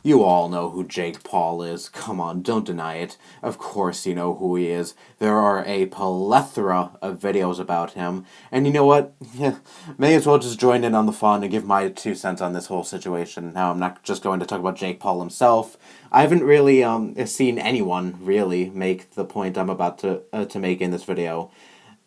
You all know who Jake Paul is. Come on, don't deny it. Of course you know who he is. There are a plethora of videos about him. And you know what? May as well just join in on the fun and give my 2 cents on this whole situation. Now, I'm not just going to talk about Jake Paul himself. I haven't really seen anyone really make the point I'm about to make in this video.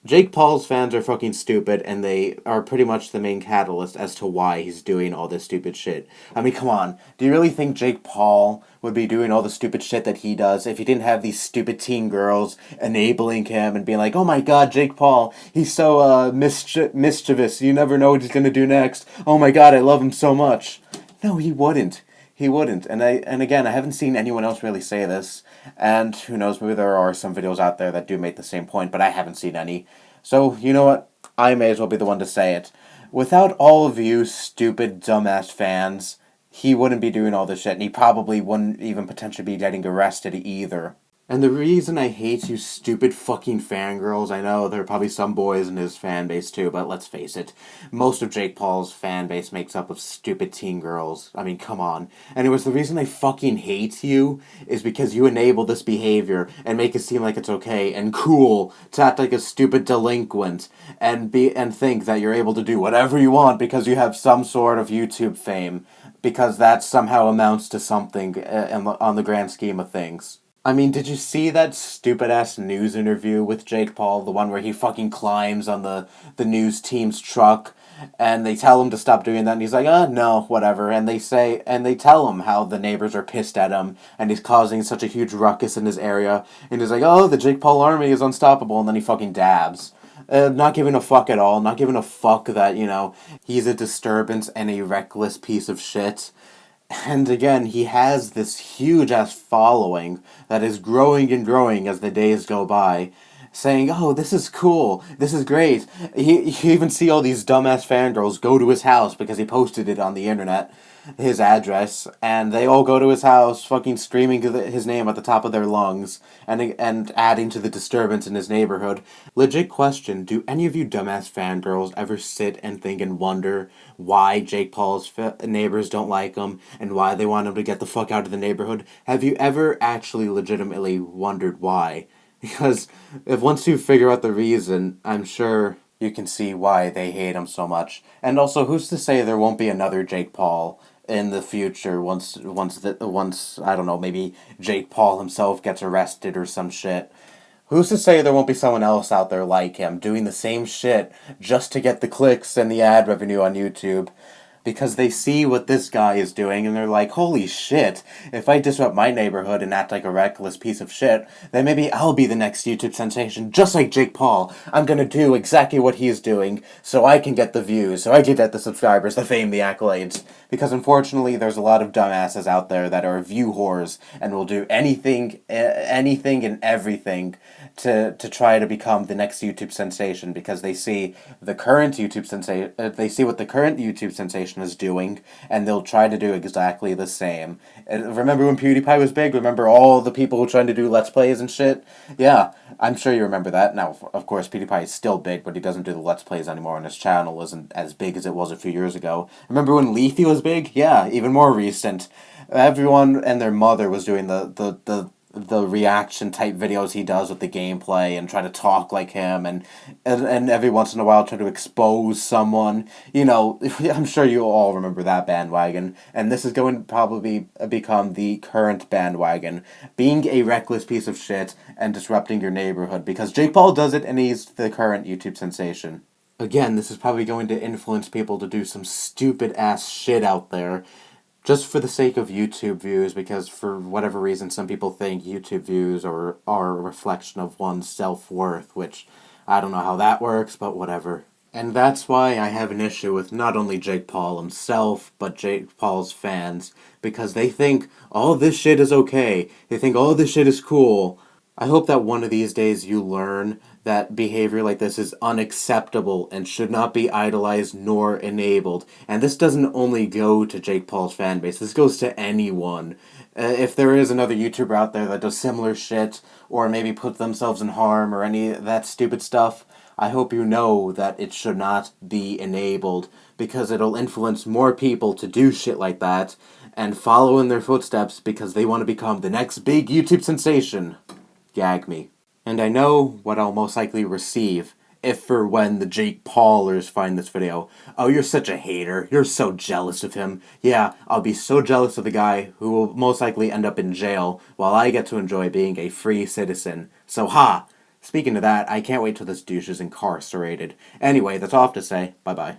Jake Paul's fans are fucking stupid, and they are pretty much the main catalyst as to why he's doing all this stupid shit. I mean, come on. Do you really think Jake Paul would be doing all the stupid shit that he does if he didn't have these stupid teen girls enabling him and being like, oh my god, Jake Paul, he's so mischievous, you never know what he's gonna do next. Oh my god, I love him so much. No, he wouldn't. He wouldn't. And again, I haven't seen anyone else really say this. And who knows, maybe there are some videos out there that do make the same point, but I haven't seen any. So, you know what? I may as well be the one to say it. Without all of you stupid, dumbass fans, he wouldn't be doing all this shit, and he probably wouldn't even potentially be getting arrested either. And the reason I hate you stupid fucking fangirls, I know there are probably some boys in his fan base too, but let's face it, most of Jake Paul's fan base makes up of stupid teen girls. I mean, come on. Anyways, the reason I fucking hate you is because you enable this behavior and make it seem like it's okay and cool to act like a stupid delinquent and think that you're able to do whatever you want because you have some sort of YouTube fame, because that somehow amounts to something on the grand scheme of things. I mean, did you see that stupid-ass news interview with Jake Paul? The one where he fucking climbs on the news team's truck, and they tell him to stop doing that, and he's like, no, whatever. And they tell him how the neighbors are pissed at him, and he's causing such a huge ruckus in his area, and he's like, oh, the Jake Paul army is unstoppable, and then he fucking dabs. Not giving a fuck at all, not giving a fuck that, he's a disturbance and a reckless piece of shit. And again, he has this huge-ass following that is growing and growing as the days go by, saying, oh, this is cool, this is great. You even see all these dumbass fangirls go to his house because he posted it on the internet, his address, and they all go to his house fucking screaming his name at the top of their lungs and adding to the disturbance in his neighborhood. Legit question, do any of you dumbass fangirls ever sit and think and wonder why Jake Paul's neighbors don't like him and why they want him to get the fuck out of the neighborhood? Have you ever actually legitimately wondered why? Because once you figure out the reason, I'm sure you can see why they hate him so much. And also, who's to say there won't be another Jake Paul in the future once I don't know, maybe Jake Paul himself gets arrested or some shit. Who's to say there won't be someone else out there like him doing the same shit just to get the clicks and the ad revenue on YouTube? Because they see what this guy is doing and they're like, holy shit, if I disrupt my neighborhood and act like a reckless piece of shit, then maybe I'll be the next YouTube sensation, just like Jake Paul. I'm gonna do exactly what he's doing so I can get the views, so I can get the subscribers, the fame, the accolades. Because unfortunately, there's a lot of dumbasses out there that are view whores and will do anything and everything to try to become the next YouTube sensation, because they see the current YouTube sensation, they see what the current YouTube sensation is doing, and they'll try to do exactly the same. Remember when PewDiePie was big? Remember all the people who trying to do Let's Plays and shit? Yeah, I'm sure you remember that. Now, of course, PewDiePie is still big, but he doesn't do the Let's Plays anymore, and his channel isn't as big as it was a few years ago. Remember when Leafy was big? Yeah, even more recent. Everyone and their mother was doing the reaction type videos he does with the gameplay and try to talk like him and every once in a while try to expose someone. I'm sure you all remember that bandwagon, and this is going to probably become the current bandwagon, being a reckless piece of shit and disrupting your neighborhood, because Jake Paul does it and he's the current YouTube sensation. Again, this is probably going to influence people to do some stupid ass shit out there just for the sake of YouTube views, because for whatever reason some people think YouTube views are a reflection of one's self-worth, which I don't know how that works, but whatever. And that's why I have an issue with not only Jake Paul himself, but Jake Paul's fans, because they think all this shit is okay, they think all this shit is cool. I hope that one of these days you learn that behavior like this is unacceptable and should not be idolized nor enabled. And this doesn't only go to Jake Paul's fan base, this goes to anyone. If there is another YouTuber out there that does similar shit, or maybe put themselves in harm or any of that stupid stuff, I hope you know that it should not be enabled, because it'll influence more people to do shit like that and follow in their footsteps because they want to become the next big YouTube sensation. Gag me. And I know what I'll most likely receive if or when the Jake Paulers find this video. Oh, you're such a hater. You're so jealous of him. Yeah, I'll be so jealous of the guy who will most likely end up in jail while I get to enjoy being a free citizen. So ha! Speaking of that, I can't wait till this douche is incarcerated. Anyway, that's all I have to say. Bye-bye.